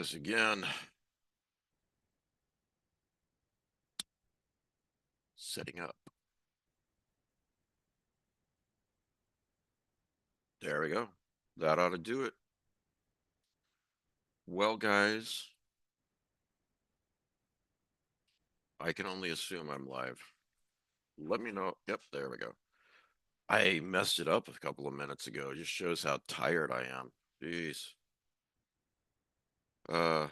this again. Setting up. There we go. That ought to do it. Well, guys, I can only assume I'm live. Let me know. Yep, there we go. I messed it up a couple of minutes ago. It just shows how tired I am. Jeez. Uh,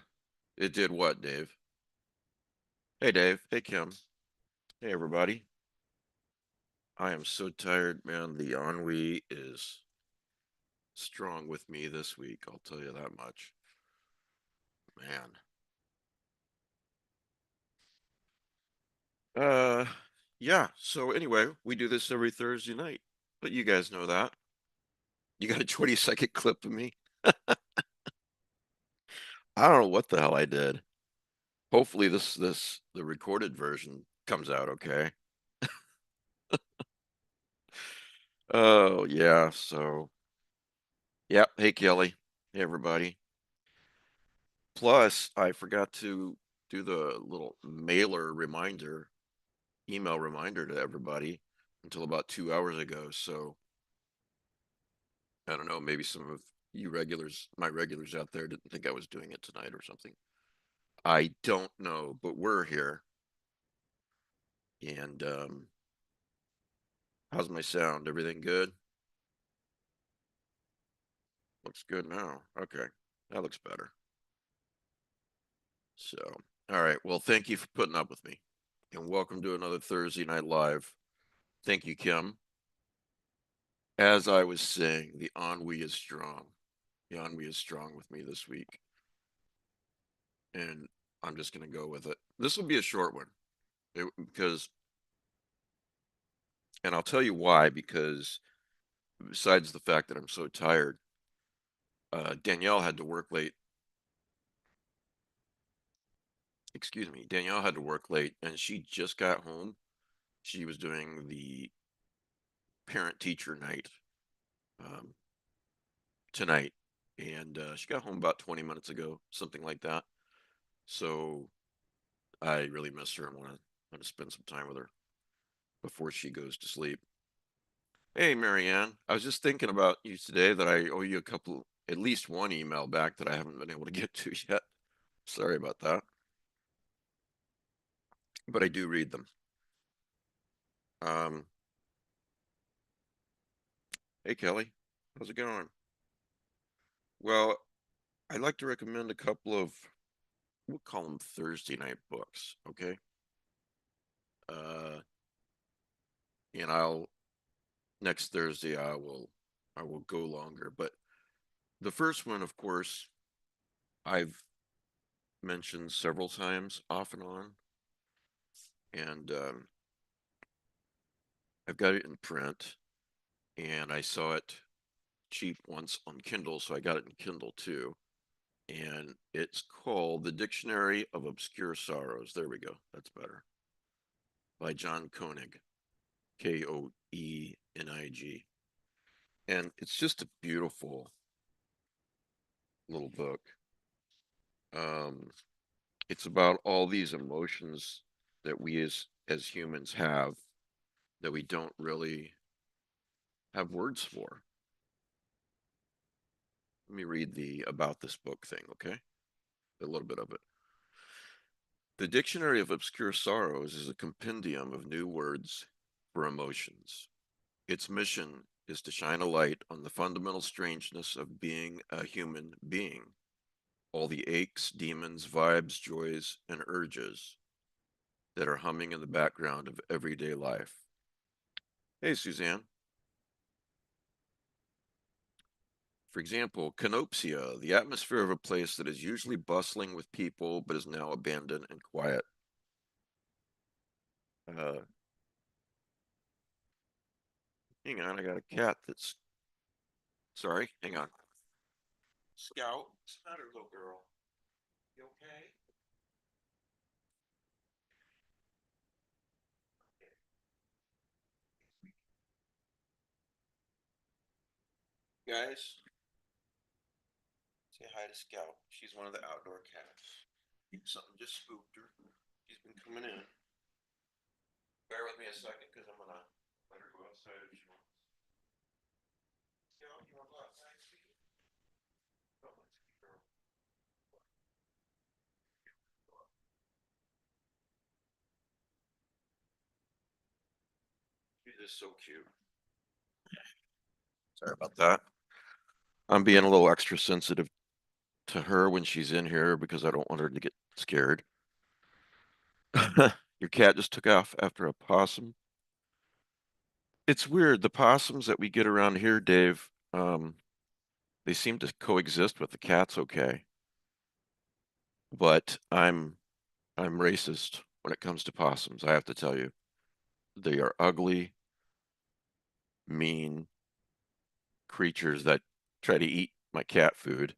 it did what, Dave? Hey, Dave. Hey, Kim. Hey, everybody. I am so tired, man. The ennui is strong with me this week. I'll tell you that much. Man. Uh, yeah. So anyway, we do this every Thursday night, but you guys know that. You got a 20-second clip of me? I don't know what the hell I did. Hopefully the recorded version comes out okay. Oh yeah, so yeah. Hey Kelly. Hey everybody. Plus, I forgot to do the little email reminder to everybody until about 2 hours ago. So I don't know, maybe some of you regulars, my regulars out there didn't think I was doing it tonight or something. I don't know, but we're here. And how's my sound? Everything good? Looks good now. Okay. That looks better. So, all right. Well, thank you for putting up with me. And welcome to another Thursday Night Live. Thank you, Kim. As I was saying, the ennui is strong. The ennui is strong with me this week. And I'm just going to go with it. This will be a short one because, and I'll tell you why, because besides the fact that I'm so tired, Danielle had to work late. Excuse me. Danielle had to work late and she just got home. She was doing the parent teacher night um, tonight, and she got home about 20 minutes ago, something like that. So I really miss her and want to spend some time with her before she goes to sleep. Hey, Marianne, I was just thinking about you today that I owe you at least one email back that I haven't been able to get to yet. Sorry about that, but I do read them. Um, hey, Kelly, how's it going? Well, I'd like to recommend a couple of, we'll call them Thursday night books, okay? Uh, and I'll next Thursday I will go longer. But the first one, of course, I've mentioned several times off and on, and I've got it in print, and I saw it cheap once on Kindle, so I got it in Kindle too. And it's called The Dictionary of Obscure Sorrows. There we go. That's better. By John Koenig, Koenig. And it's just a beautiful little book. Um, it's about all these emotions that we as humans have that we don't really have words for. Let me read the about this book thing, okay? A little bit of it. The Dictionary of Obscure Sorrows is a compendium of new words for emotions. Its mission is to shine a light on the fundamental strangeness of being a human being, all the aches, demons, vibes, joys, and urges that are humming in the background of everyday life. Hey, Suzanne. For example, canopsia, the atmosphere of a place that is usually bustling with people but is now abandoned and quiet. Uh, hang on, I got a cat that's. Sorry, hang on. Scout, it's not her little girl. You okay? Guys, Say hi to Scout. She's one of the outdoor cats. Something just spooked her. She's been coming in. Bear with me a second because I'm gonna let her go outside if she wants. Scout, you want to go outside, sweetie? Come on, sweetie girl. She's just so cute. Sorry about that. I'm being a little extra sensitive to her when she's in here because I don't want her to get scared. Your cat just took off after a possum. It's weird. The possums that we get around here, Dave, they seem to coexist with the cats okay. But I'm racist when it comes to possums, I have to tell you. They are ugly, mean creatures that try to eat my cat food.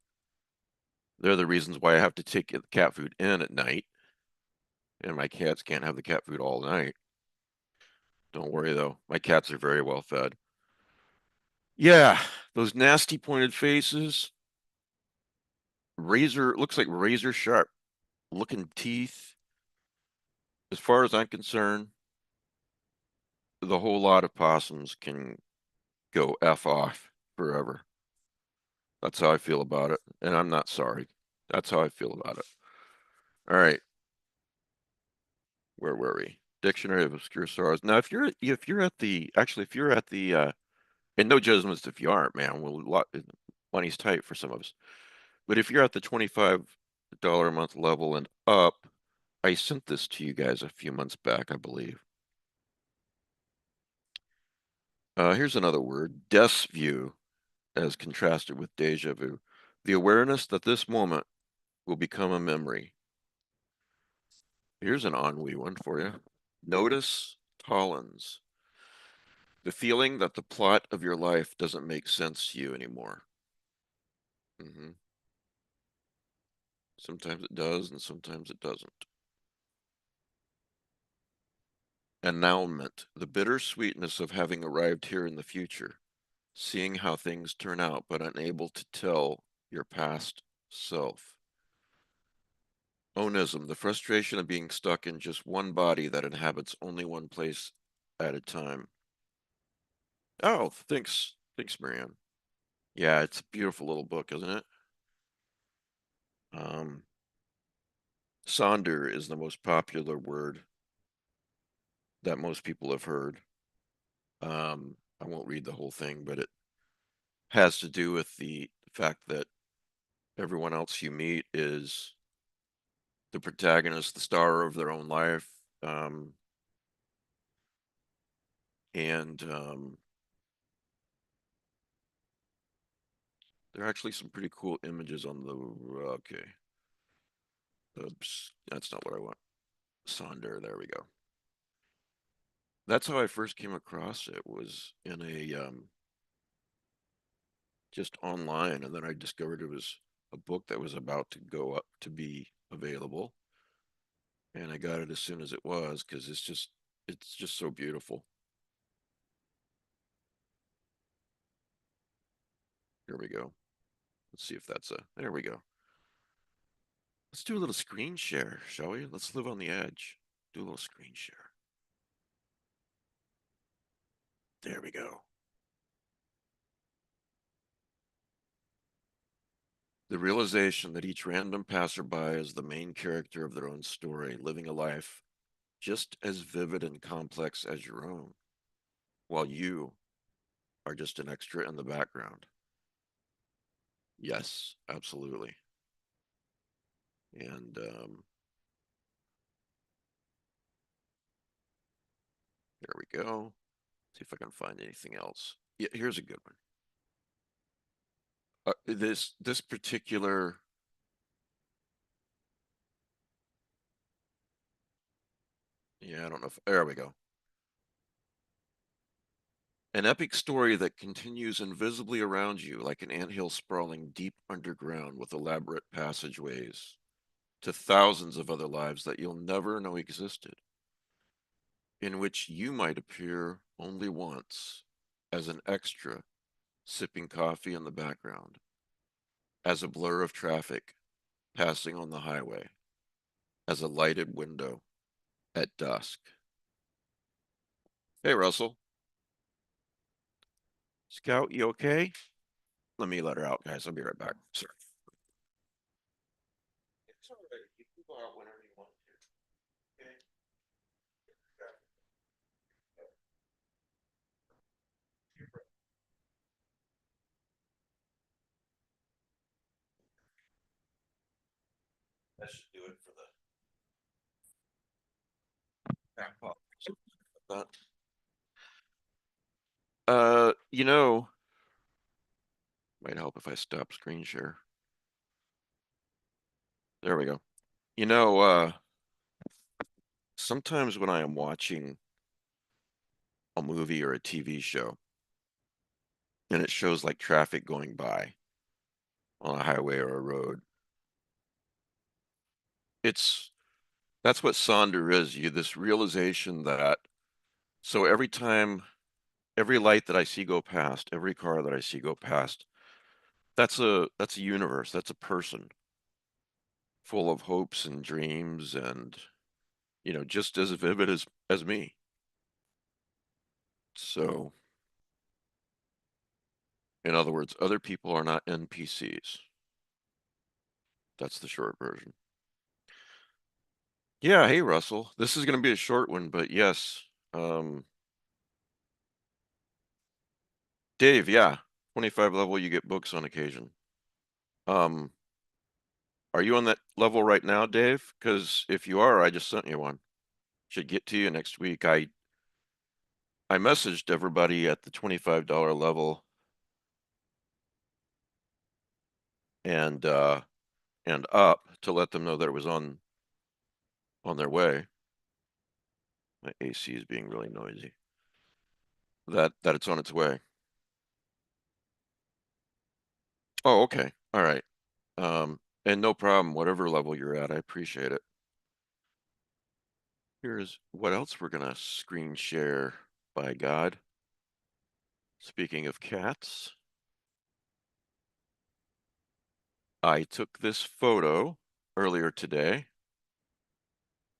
They're the reasons why I have to take the cat food in at night, and my cats can't have the cat food all night. Don't worry though, my cats are very well fed. Yeah, those nasty pointed faces, razor, looks like razor sharp looking teeth. As far as I'm concerned, the whole lot of possums can go F off forever. That's how I feel about it, and I'm not sorry. That's how I feel about it. All right, where were we? Dictionary of Obscure Sorrows. Now, if you're at the actually if you're at the and no judgments if you aren't, man. Well, money's tight for some of us. But if you're at the $25 a month level and up, I sent this to you guys a few months back, I believe. Here's another word: des view, as contrasted with deja vu. The awareness that this moment will become a memory. Here's an ennui one for you. Notice Tollins. The feeling that the plot of your life doesn't make sense to you anymore. hmm Sometimes it does, and sometimes it doesn't. Annulment, the bitter sweetness of having arrived here in the future, seeing how things turn out, but unable to tell your past self. Onism, the frustration of being stuck in just one body that inhabits only one place at a time. Oh, thanks. Thanks, Marianne. Yeah, it's a beautiful little book, isn't it? Um, Sonder is the most popular word that most people have heard. I won't read the whole thing, but it has to do with the fact that everyone else you meet is the protagonist, the star of their own life. Um, and there are actually some pretty cool images on the. Okay. Oops, that's not what I want. Sonder, there we go. That's how I first came across it, was in a just online, and then I discovered it was a book that was about to go up to be available, and I got it as soon as it was because it's just so beautiful. Here we go. Let's see if that's a there we go. Let's do a little screen share, shall we? Let's live on the edge. Do a little screen share. There we go. The realization that each random passerby is the main character of their own story, living a life just as vivid and complex as your own, while you are just an extra in the background. Yes, absolutely. And there we go. See if I can find anything else. Yeah, here's a good one. This particular. Yeah, I don't know if there we go. An epic story that continues invisibly around you like an anthill sprawling deep underground with elaborate passageways to thousands of other lives that you'll never know existed, in which you might appear only once as an extra sipping coffee in the background. as a blur of traffic passing on the highway, as a lighted window at dusk. Hey, Russell. Scout, you okay? Let me let her out, guys. I'll be right back. Sorry. It's all right. You can go out whenever you want to. Okay? That should do it for the back pop. But, you know, might help if I stop screen share. There we go. You know, sometimes when I am watching a movie or a TV show and it shows like traffic going by on a highway or a road, it's that's what Sonder is. You this realization that so every time, every light that I see go past, every car that I see go past, that's a universe, that's a person full of hopes and dreams and just as vivid as me. So, in other words, other people are not NPCs. That's the short version. Yeah, hey Russell. This is going to be a short one, but yes. Um, Dave, yeah. 25 level, you get books on occasion. Um, are you on that level right now, Dave? Because if you are, I just sent you one. Should get to you next week. I messaged everybody at the $25 level and up to let them know that it was on their way. My AC is being really noisy. That it's on its way. Oh, okay. All right. And no problem, whatever level you're at, I appreciate it. Here's what else we're gonna screen share, by God. Speaking of cats, I took this photo earlier today,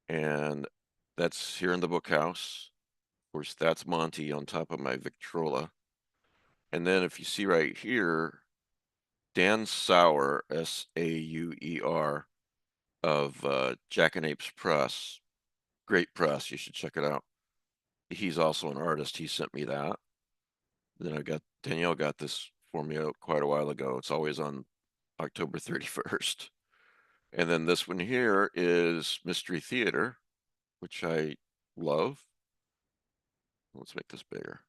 and that's here in the book house. Of course, that's Monty on top of my Victrola. And then if you see right here, Dan Sauer, Sauer, of Jackanapes Press. Great press. You should check it out. He's also an artist. He sent me that. Then I got Danielle got this for me quite a while ago. It's always on October 31st. And then this one here is Mystery Theater, which I love. Let's make this bigger.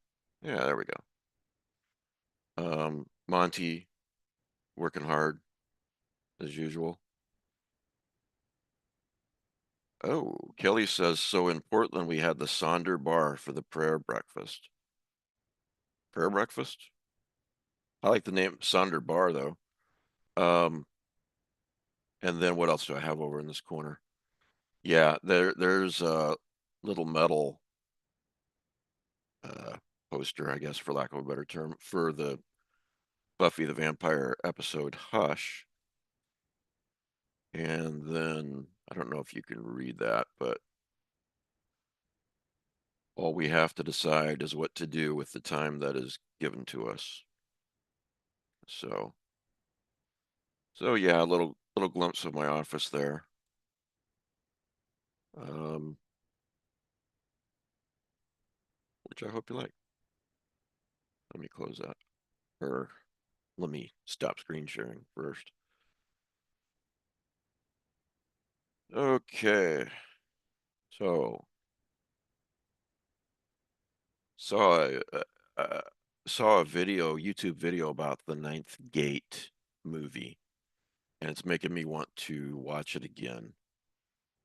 Yeah, there we go. Monty working hard as usual. Oh, Kelly says, so in Portland we had the Sonder bar for the prayer breakfast. Prayer breakfast? I like the name Sonder bar though. Um, and then what else do I have over in this corner? Yeah, there's a little metal uh, poster, I guess, for lack of a better term, for the Buffy the Vampire episode Hush. And then I don't know if you can read that, but all we have to decide is what to do with the time that is given to us. So, so yeah, a little glimpse of my office there. Um, which I hope you like. Let me close that. Or let me stop screen sharing first. Okay. So saw a, uh, saw a video, YouTube video about the Ninth Gate movie, and it's making me want to watch it again.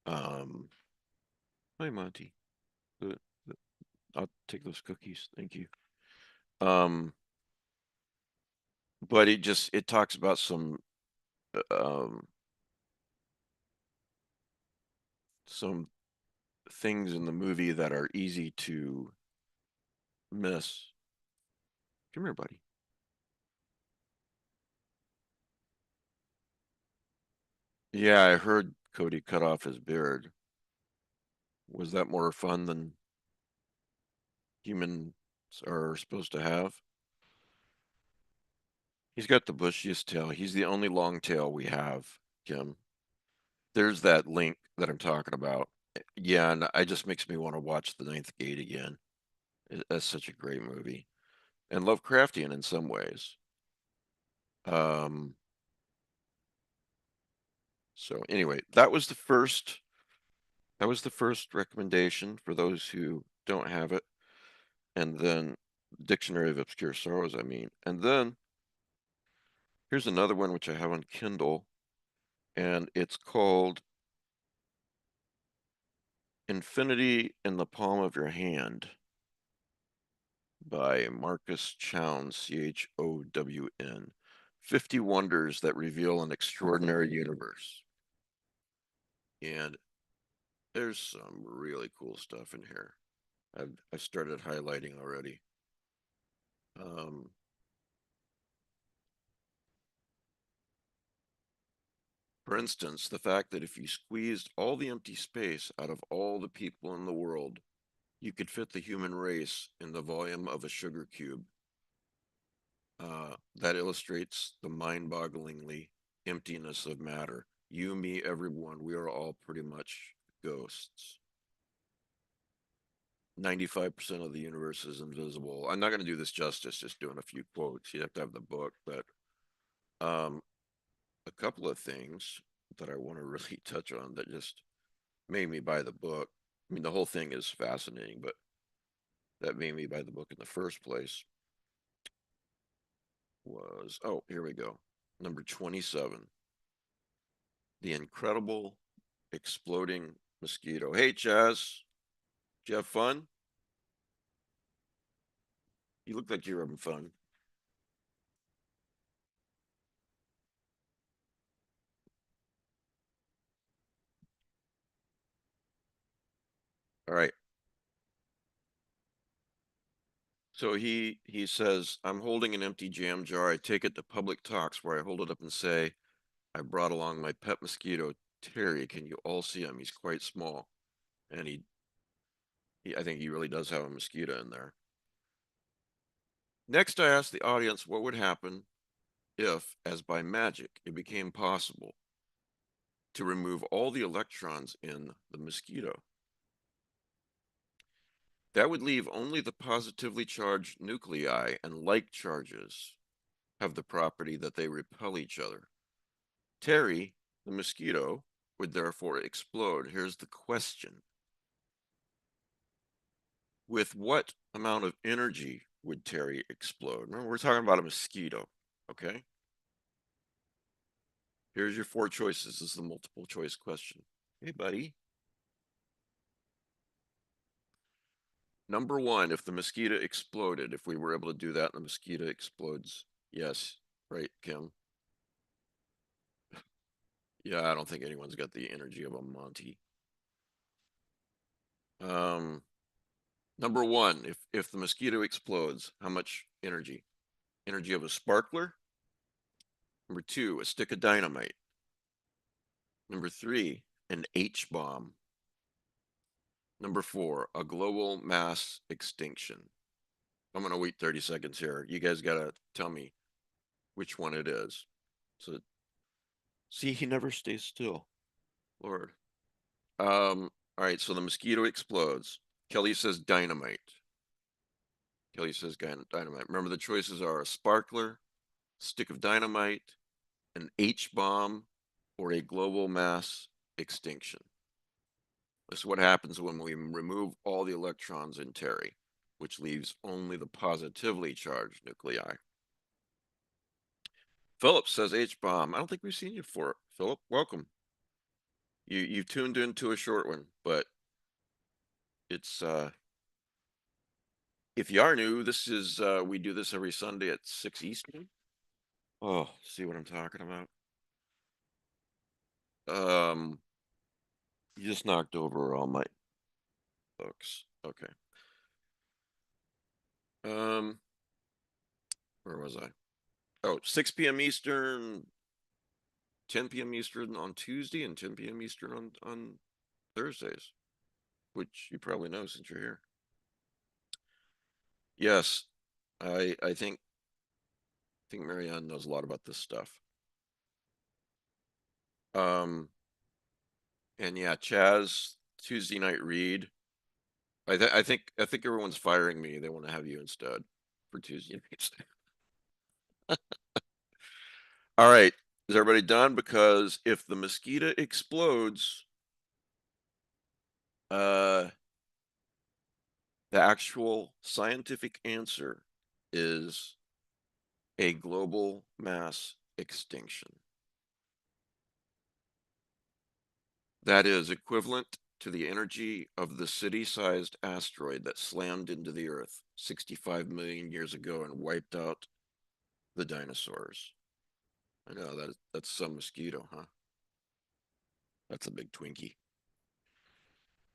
Um, Hi Monty. Uh, I'll take those cookies. Thank you. Um, but it talks about um some things in the movie that are easy to miss. Come here, buddy. Yeah, I heard Cody cut off his beard. Was that more fun than humans are supposed to have? He's got the bushiest tail. He's the only long tail we have, Kim. There's that link that I'm talking about. Yeah, and it just makes me want to watch The Ninth Gate again. That's such a great movie and Lovecraftian in some ways. Um, so anyway, that was the first recommendation for those who don't have it, and then Dictionary of Obscure Sorrows, I mean. And then here's another one which I have on Kindle, and it's called Infinity in the Palm of Your Hand by Marcus Chown, Chown. 50 Wonders That Reveal an Extraordinary Universe. And there's some really cool stuff in here. I've started highlighting already. Um, for instance, the fact that if you squeezed all the empty space out of all the people in the world, you could fit the human race in the volume of a sugar cube. That illustrates the mind-bogglingly emptiness of matter. You, me, everyone, we are all pretty much ghosts. 95% of the universe is invisible. I'm not going to do this justice, just doing a few quotes. You have to have the book, but um, a couple of things that I want to really touch on that just made me buy the book. I mean, the whole thing is fascinating, but that made me buy the book in the first place was, oh, here we go. Number 27, The Incredible Exploding Mosquito. Hey, Chaz, did you have fun? You look like you're having fun. All right. So he says, I'm holding an empty jam jar. I take it to public talks where I hold it up and say, I brought along my pet mosquito, Terry. Can you all see him? He's quite small. And I think he really does have a mosquito in there. Next, I asked the audience what would happen if, as by magic, it became possible to remove all the electrons in the mosquito. That would leave only the positively charged nuclei, and like charges have the property that they repel each other. Terry, the mosquito, would therefore explode. Here's the question. With what amount of energy would Terry explode? Remember, we're talking about a mosquito, okay? Here's your four choices. This is the multiple choice question. Hey, buddy. Number one, if the mosquito exploded, if we were able to do that and the mosquito explodes. Yes, right, Kim. Yeah, I don't think anyone's got the energy of a Monty. Um, Number one, if the mosquito explodes, how much energy? Energy of a sparkler. Number two, a stick of dynamite. Number three, an H bomb. Number four, a global mass extinction. I'm going to wait 30 seconds here. You guys got to tell me which one it is. So, see, he never stays still. Lord. All right, so the mosquito explodes. Kelly says dynamite. Kelly says dynamite. Remember, the choices are a sparkler, stick of dynamite, an H bomb, or a global mass extinction. This is what happens when we remove all the electrons in Terry, which leaves only the positively charged nuclei. Philip says H bomb. I don't think we've seen you before, Philip. Welcome. You've tuned into a short one, but it's if you are new, this is we do this every Sunday at 6 Eastern. Oh, see what I'm talking about? Um, you just knocked over all my books. Okay. Um, where was I? Oh, 6 p.m. Eastern, 10 p.m. Eastern on Tuesday and 10 p.m. Eastern on Thursdays, which you probably know since you're here. Yes, I think Marianne knows a lot about this stuff. Um, and yeah, Chaz, Tuesday night read. I think everyone's firing me. They want to have you instead for Tuesday nights. All right, is everybody done? Because if the mosquito explodes, the actual scientific answer is a global mass extinction. That is equivalent to the energy of the city-sized asteroid that slammed into the Earth 65 million years ago and wiped out the dinosaurs. I know that's some mosquito, huh? That's a big Twinkie.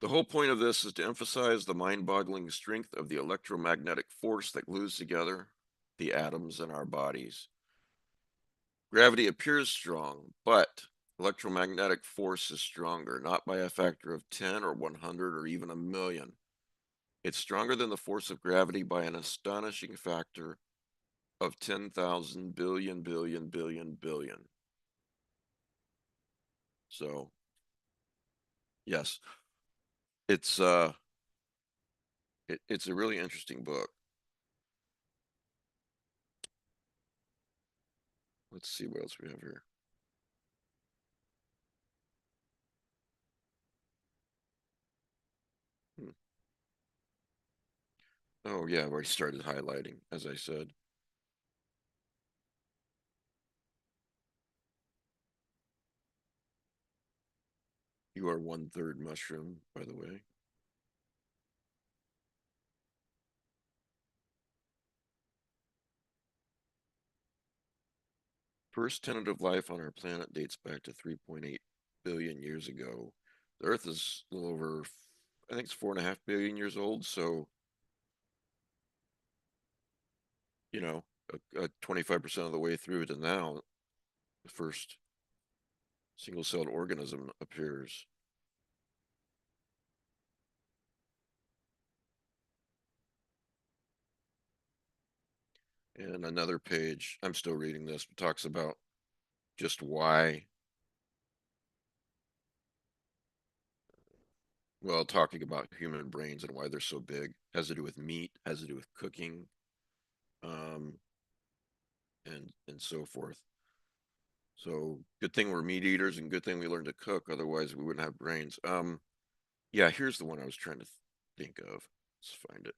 The whole point of this is to emphasize the mind-boggling strength of the electromagnetic force that glues together the atoms in our bodies. Gravity appears strong, but electromagnetic force is stronger, not by a factor of 10 or 100 or even a million. It's stronger than the force of gravity by an astonishing factor of 10,000 billion, billion, billion, billion. So, yes, it's it's a really interesting book. Let's see what else we have here. Hmm. Oh yeah, I've already started highlighting, as I said. You are 1/3 mushroom, by the way. First tentative life on our planet dates back to 3.8 billion years ago. The Earth is a little over, I think it's 4.5 billion years old. So, you know, 25% of the way through to now, the first single-celled organism appears. And another page, I'm still reading this, but talks about just why, well, talking about human brains and why they're so big. Has to do with meat, has to do with cooking, um, and so forth. So good thing we're meat eaters and good thing we learned to cook. Otherwise, we wouldn't have brains. Yeah, here's the one I was trying to think of. Let's find it.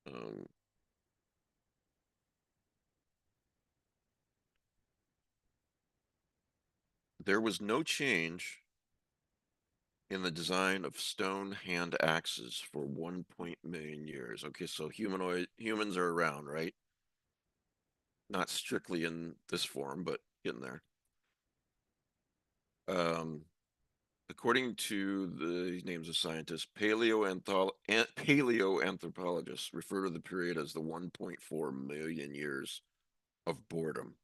Um, there was no change in the design of stone hand axes for 1 million years. Okay, so humans are around, right? Not strictly in this form, but getting there. Um, According to the names of scientists, paleoanthropologists refer to the period as the 1.4 million years of boredom.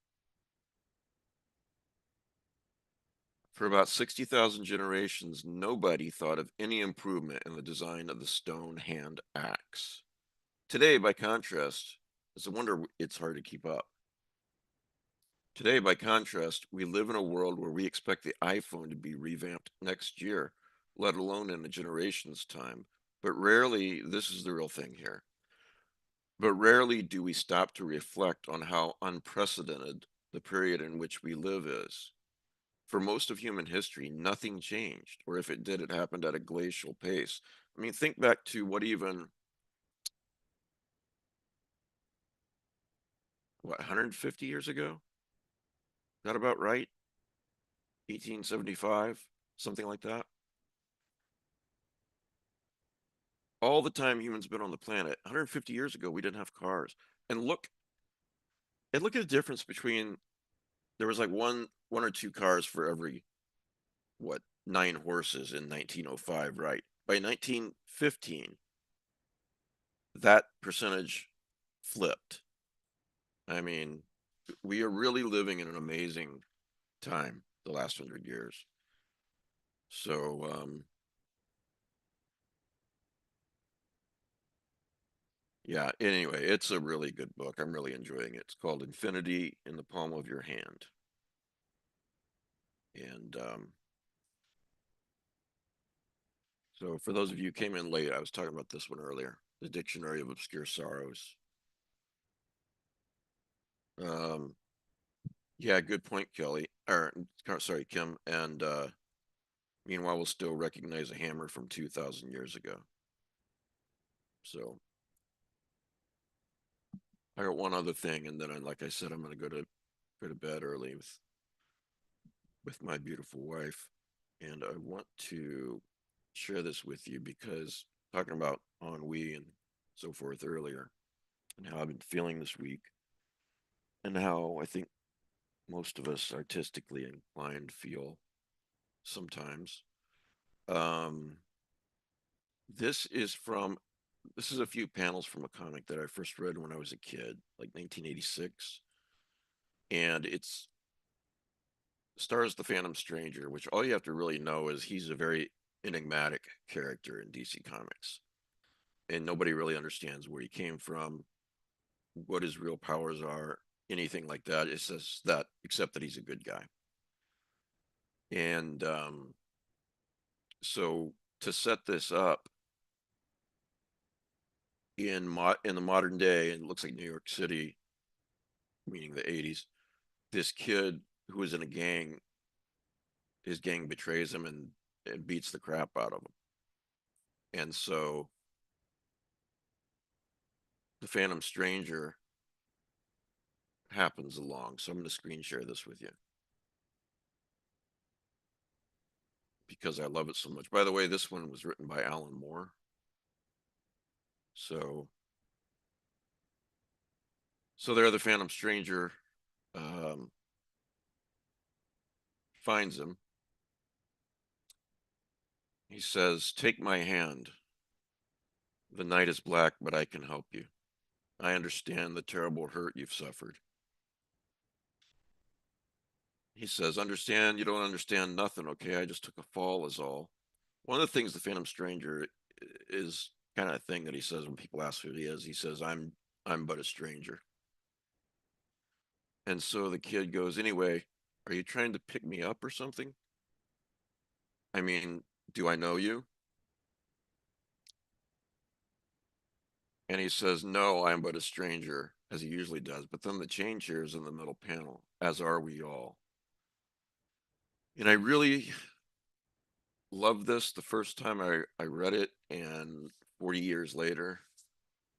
For about 60,000 generations, nobody thought of any improvement in the design of the stone hand axe. Today, by contrast, it's a wonder it's hard to keep up. Today, by contrast, we live in a world where we expect the iPhone to be revamped next year, let alone in a generation's time. But rarely, this is the real thing here, but rarely do we stop to reflect on how unprecedented the period in which we live is. For most of human history, nothing changed, or if it did, it happened at a glacial pace. I mean, think back to what, 150 years ago? Is that about right? 1875, something like that. All the time humans been on the planet, 150 years ago, we didn't have cars. And look at the difference between there was like one or two cars for every what 9 horses in 1905, right? By 1915, that percentage flipped. I mean, we are really living in an amazing time the last 100 years. So, yeah, anyway, it's a really good book. I'm really enjoying it. It's called Infinity in the Palm of Your Hand. And so, for those of you who came in late, I was talking about this one earlier, the Dictionary of Obscure Sorrows. Um, yeah, good point, Kelly. Or, sorry, Kim. And meanwhile, we'll still recognize a hammer from 2,000 years ago. So, I got one other thing, and then, like I said, I'm going to go to bed early with my beautiful wife. And I want to share this with you because talking about ennui and so forth earlier, and how I've been feeling this week, and how I think most of us artistically inclined feel sometimes. Um, this is a few panels from a comic that I first read when I was a kid, like 1986, and it's stars the Phantom Stranger, which all you have to really know is he's a very enigmatic character in DC Comics, and nobody really understands where he came from, what his real powers are, anything like that. It says that, except that he's a good guy. And so to set this up in the modern day, and it looks like New York City, meaning the 80s, this kid who is in a gang, his gang betrays him and beats the crap out of him. And so the Phantom Stranger happens along. So I'm going to screen share this with you because I love it so much. By the way, this one was written by Alan Moore. So, so there, the Phantom Stranger um, finds him. He says, "Take my hand. The night is black, but I can help you. I understand the terrible hurt you've suffered." He says, "Understand? You don't understand nothing, okay? I just took a fall is all." One of the things the Phantom Stranger is kind of a thing that he says when people ask who he is. He says, I'm but a stranger." And so the kid goes, "Anyway, are you trying to pick me up or something? I mean, do I know you?" And he says, "No, I'm but a stranger," as he usually does. But then the change here is in the middle panel, "As are we all." And I really loved this the first time I read it, and 40 years later,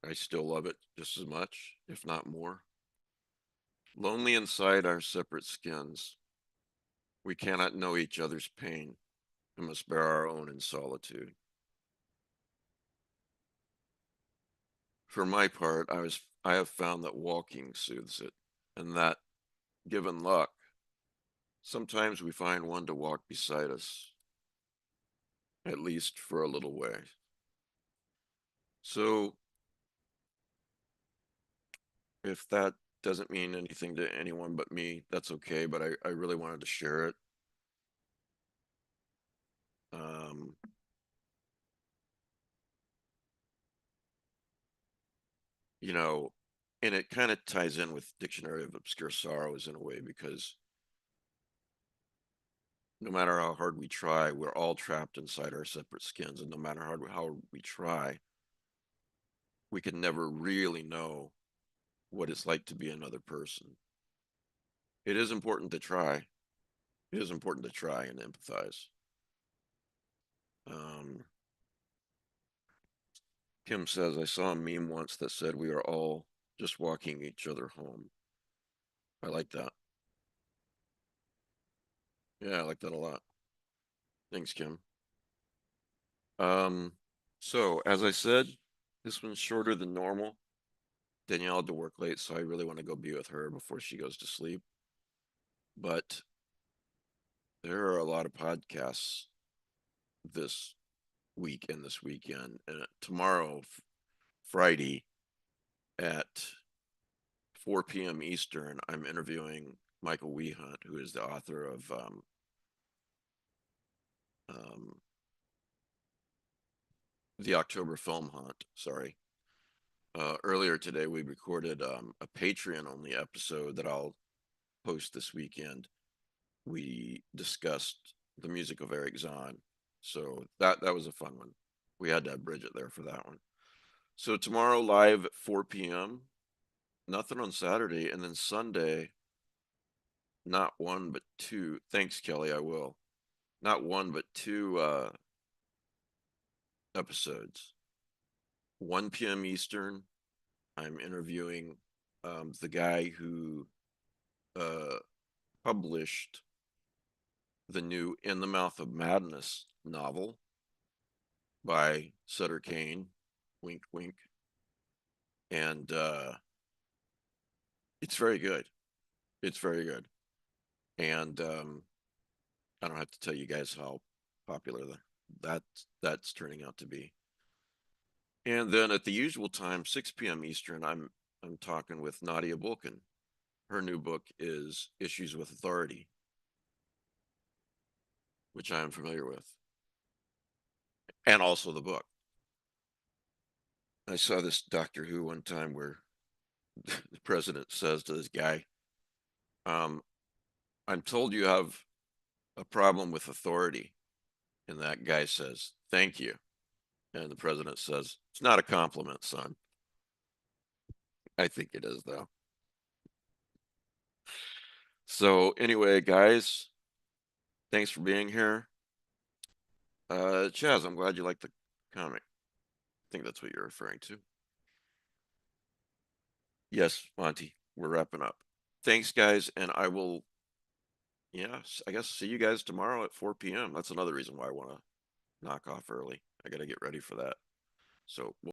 I still love it just as much, if not more. Lonely inside our separate skins, we cannot know each other's pain and must bear our own in solitude. For my part, I have found that walking soothes it, and that, given luck, sometimes we find one to walk beside us, at least for a little way. So if that doesn't mean anything to anyone but me, that's okay, but I really wanted to share it. Um, you know, and it kind of ties in with Dictionary of Obscure Sorrows in a way, because no matter how hard we try, we're all trapped inside our separate skins. And no matter how we try, we can never really know what it's like to be another person. It is important to try. It is important to try and empathize. Um, Kim says, "I saw a meme once that said we are all just walking each other home." I like that. Yeah, I like that a lot. Thanks, Kim. Um, so as I said, this one's shorter than normal. Danielle had to work late, so I really want to go be with her before she goes to sleep. But there are a lot of podcasts this week and this weekend. And tomorrow, Friday at 4 p.m. Eastern, I'm interviewing Michael Wehunt, who is the author of um, the October Film Hunt. Sorry. Earlier today, we recorded a Patreon only episode that I'll post this weekend. We discussed the music of Eric Zahn. So that was a fun one. We had to have Bridget there for that one. So tomorrow live at 4 p.m. Nothing on Saturday, and then Sunday, not one but two. Thanks, Kelly. I will. Not one but two episodes. 1 p.m. Eastern. I'm interviewing the guy who uh, published the new In the Mouth of Madness novel by Sutter Kane. Wink, wink. And it's very good. It's very good. And I don't have to tell you guys how popular that's turning out to be. And then at the usual time, 6 p.m. Eastern, I'm talking with Nadia Bulkin. Her new book is Issues with Authority, which I am familiar with, and also the book. I saw this Doctor Who one time where the president says to this guy, um, I'm told you have a problem with authority. And that guy says, thank you. And the president says, it's not a compliment, son. I think it is, though. So, anyway, guys, thanks for being here. Chaz, I'm glad you liked the comic. I think that's what you're referring to. Yes, Monty, we're wrapping up. Thanks, guys. And I will, yeah, I guess see you guys tomorrow at 4 p.m. That's another reason why I want to knock off early. I got to get ready for that. So, we'll